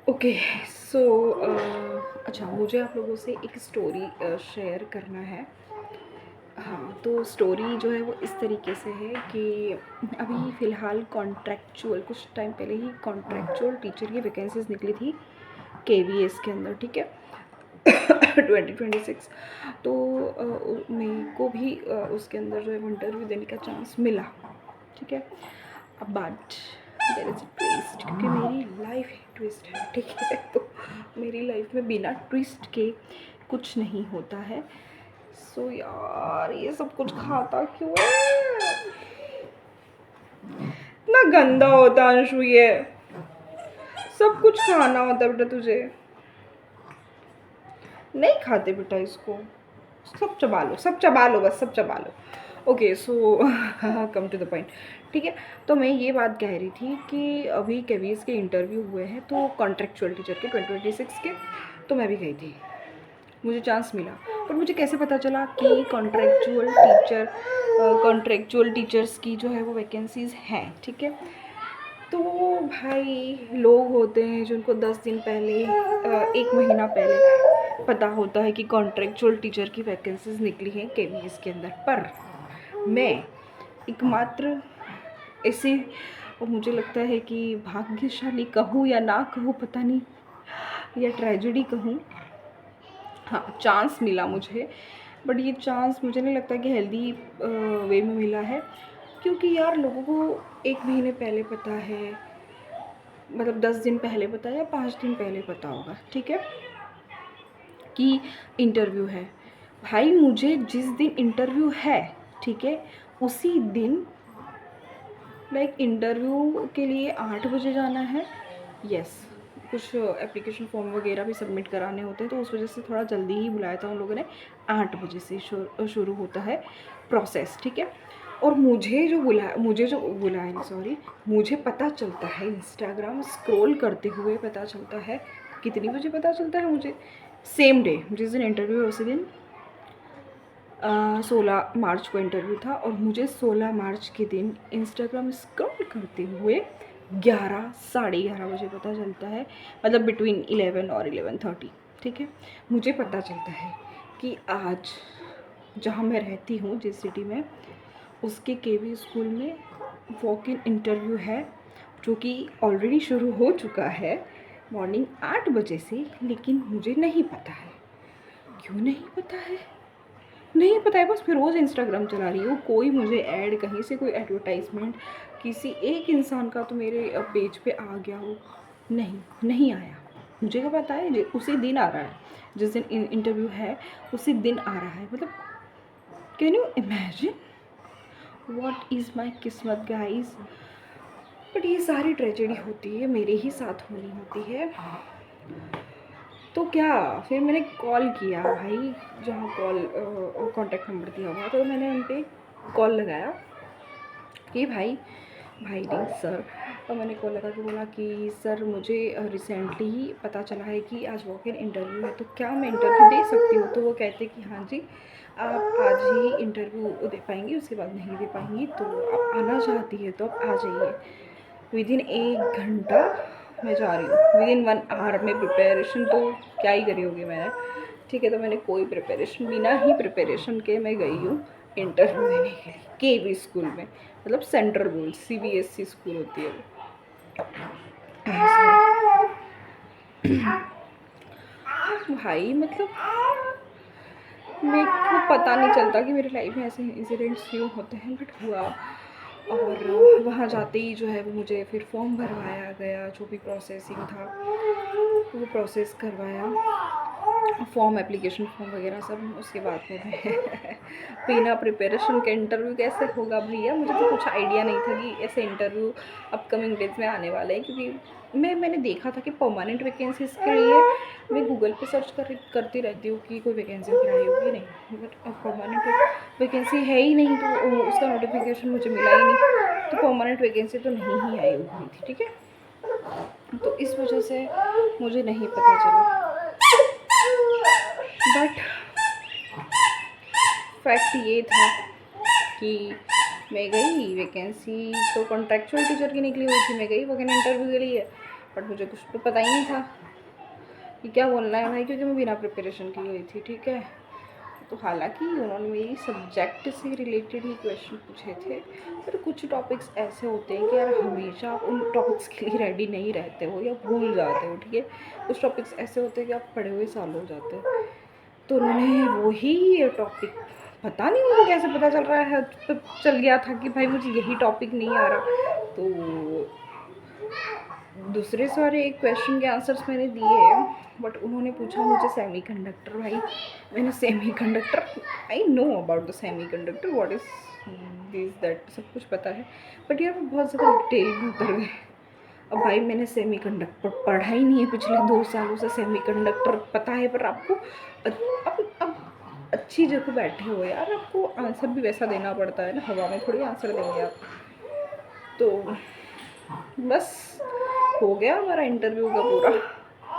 Okay. सो अच्छा, मुझे आप लोगों से एक स्टोरी शेयर करना है। हाँ, तो स्टोरी जो है वो इस तरीके से है कि अभी फ़िलहाल कॉन्ट्रैक्चुअल कुछ टाइम पहले ही कॉन्ट्रैक्चुअल टीचर की वैकेंसीज़ निकली थी केवीएस के अंदर, ठीक है। 2026। तो मेरे को भी उसके अंदर जो है वो इंटरव्यू देने का चांस मिला, ठीक है। अब but there is a twist, क्योंकि मेरी लाइफ ही ट्विस्ट है, ठीक है। तो मेरी लाइफ में बिना ट्विस्ट के कुछ नहीं होता है। सो यार, ये सब कुछ खाता क्यों है? इतना गंदा होता है अंशु, ये सब कुछ खाना होता है बेटा तुझे। नहीं खाते बेटा इसको, सब चबा लो, सब चबा लो, बस सब चबा लो। Okay, so come to the point, ठीक है। तो मैं ये बात कह रही थी कि अभी केवीएस के इंटरव्यू हुए हैं, तो कॉन्ट्रेक्चुअल टीचर के 2026 के, तो मैं भी गई थी, मुझे चांस मिला। पर मुझे कैसे पता चला कि कॉन्ट्रेक्चुअल टीचर्स की जो है वो वैकेंसीज़ हैं, ठीक है। तो भाई लोग होते हैं जिनको 10 दिन पहले, 1 महीना पहले पता होता है कि कॉन्ट्रेक्चुअल टीचर की वैकेंसीज निकली हैं केवीएस के अंदर। पर मैं एकमात्र ऐसे, और मुझे लगता है कि भाग्यशाली कहूँ या ना कहूँ पता नहीं, या ट्रेजेडी कहूँ, हाँ चांस मिला मुझे। बट ये चांस मुझे नहीं लगता कि हेल्दी वे में मिला है, क्योंकि यार लोगों को 1 महीने पहले पता है, मतलब 10 दिन पहले पता है या 5 दिन पहले पता होगा, ठीक है, कि इंटरव्यू है। भाई मुझे जिस दिन इंटरव्यू है, ठीक है, उसी दिन लाइक इंटरव्यू के लिए 8 बजे जाना है। यस, कुछ एप्लीकेशन फॉर्म वगैरह भी सबमिट कराने होते हैं, तो उस वजह से थोड़ा जल्दी ही बुलाया था उन लोगों ने। 8 बजे से शुरू होता है प्रोसेस, ठीक है। और मुझे जो बुलाया नहीं, सॉरी, मुझे पता चलता है इंस्टाग्राम स्क्रॉल करते हुए पता चलता है। कितनी बजे पता चलता है मुझे? सेम डे, जिस दिन इंटरव्यू है उसी दिन 16 मार्च को इंटरव्यू था, और मुझे 16 मार्च के दिन इंस्टाग्राम स्क्रॉल करते हुए 11 साढ़े 11 बजे पता चलता है, मतलब बिटवीन 11 और 11:30, ठीक है। मुझे पता चलता है कि आज जहाँ मैं रहती हूँ, जिस सिटी में, उसके केवी स्कूल में वॉक इन इंटरव्यू है, जो कि ऑलरेडी शुरू हो चुका है मॉर्निंग 8 बजे से। लेकिन मुझे नहीं पता है, क्यों नहीं पता है, नहीं पता है। बस मैं रोज़ इंस्टाग्राम चला रही हूँ, कोई मुझे ऐड कहीं से, कोई एडवर्टाइजमेंट किसी एक इंसान का तो मेरे पेज पे आ गया हो, नहीं, नहीं आया। मुझे क्या पता है उसी दिन आ रहा है, जिस दिन इंटरव्यू है उसी दिन आ रहा है। मतलब can you imagine what is my किस्मत गाइस। बट ये सारी ट्रेजेडी होती है, मेरे ही साथ होनी होती है। तो क्या, फिर मैंने कॉल किया भाई, जहाँ कॉन्टैक्ट नंबर दिया हुआ, तो मैंने उन पर कॉल लगाया कि भाई, भाई नहीं सर। और मैंने कॉल लगा के बोला कि सर मुझे रिसेंटली ही पता चला है कि आज वॉक इन इंटरव्यू है, तो क्या मैं इंटरव्यू दे सकती हूँ? तो वो कहते कि हाँ जी, आप आज ही इंटरव्यू दे पाएंगी, उसके बाद नहीं दे पाएंगी, तो आप आना चाहती है तो आप आ जाइए। विदिन 1 घंटा मैं जा रही हूँ, विदिन 1 आवर में प्रिपरेशन तो क्या ही करी होगी मैंने, ठीक है। तो मैंने कोई प्रिपरेशन, बिना ही प्रिपरेशन के मैं गई हूँ इंटरव्यू देने के लिए केवी स्कूल में, मतलब सेंट्रल बोर्ड सीबीएसई स्कूल होती है वो। भाई मतलब मेरे को पता नहीं चलता कि मेरी लाइफ में ऐसे इंसिडेंट्स क्यों होते हैं, बट हुआ। और वहाँ जाते ही जो है वो मुझे फिर फॉर्म भरवाया गया, जो भी प्रोसेसिंग था वो प्रोसेस करवाया, फॉर्म, एप्लीकेशन फॉर्म वगैरह सब। उसके बाद में मैं बिना प्रिपरेशन के इंटरव्यू कैसे होगा भैया? मुझे तो कुछ आइडिया नहीं था कि ऐसे इंटरव्यू अपकमिंग डेज में आने वाले हैं, क्योंकि मैंने देखा था कि परमानेंट वैकेंसीज़ के लिए मैं गूगल पे सर्च करती रहती हूँ कि कोई वैकेंसी वगैरह आई होगी, नहीं, बट परमानेंट वैकेंसी है ही नहीं, तो उसका नोटिफिकेशन मुझे मिला ही नहीं, तो परमानेंट वैकेंसी तो नहीं ही आई हुई थी, ठीक है। तो इस वजह से मुझे नहीं पता चला, बट फैक्ट ये था कि मैं गई, वैकेंसी तो कॉन्ट्रेक्चुअल टीचर की निकली हुई थी, मैं गई वैकेंट इंटरव्यू के लिए, बट मुझे कुछ तो पता ही नहीं था कि क्या बोलना है भाई, क्योंकि मैं बिना प्रिपरेशन की गई थी, ठीक है। तो हालांकि उन्होंने मेरी सब्जेक्ट से रिलेटेड ही क्वेश्चन पूछे थे, पर कुछ टॉपिक्स ऐसे होते हैं कि यार हमेशा आप उन टॉपिक्स के लिए रेडी नहीं रहते हो या भूल जाते हो, ठीक है। कुछ टॉपिक्स ऐसे होते हैं कि आप पढ़े हुए साल हो जाते हो। तो उन्होंने वही टॉपिक, पता नहीं उनको कैसे पता चल रहा है, तो चल गया था कि भाई मुझे यही टॉपिक नहीं आ रहा। तो दूसरे सारे क्वेश्चन के आंसर्स मैंने दिए हैं, बट उन्होंने पूछा मुझे सेमीकंडक्टर। भाई मैंने semiconductor, I know about the semiconductor, what is this that, सब कुछ पता है, बट यार बहुत ज़्यादा डिटेल में उतर गए। अब भाई मैंने सेमीकंडक्टर पढ़ा ही नहीं है पिछले 2 सालों से, सेमीकंडक्टर पता है पर आपको अब अच्छी जगह बैठे हो यार, आपको आंसर भी वैसा देना पड़ता है ना, हवा में थोड़ी आंसर देंगे आप। तो बस हो गया हमारा इंटरव्यू का पूरा।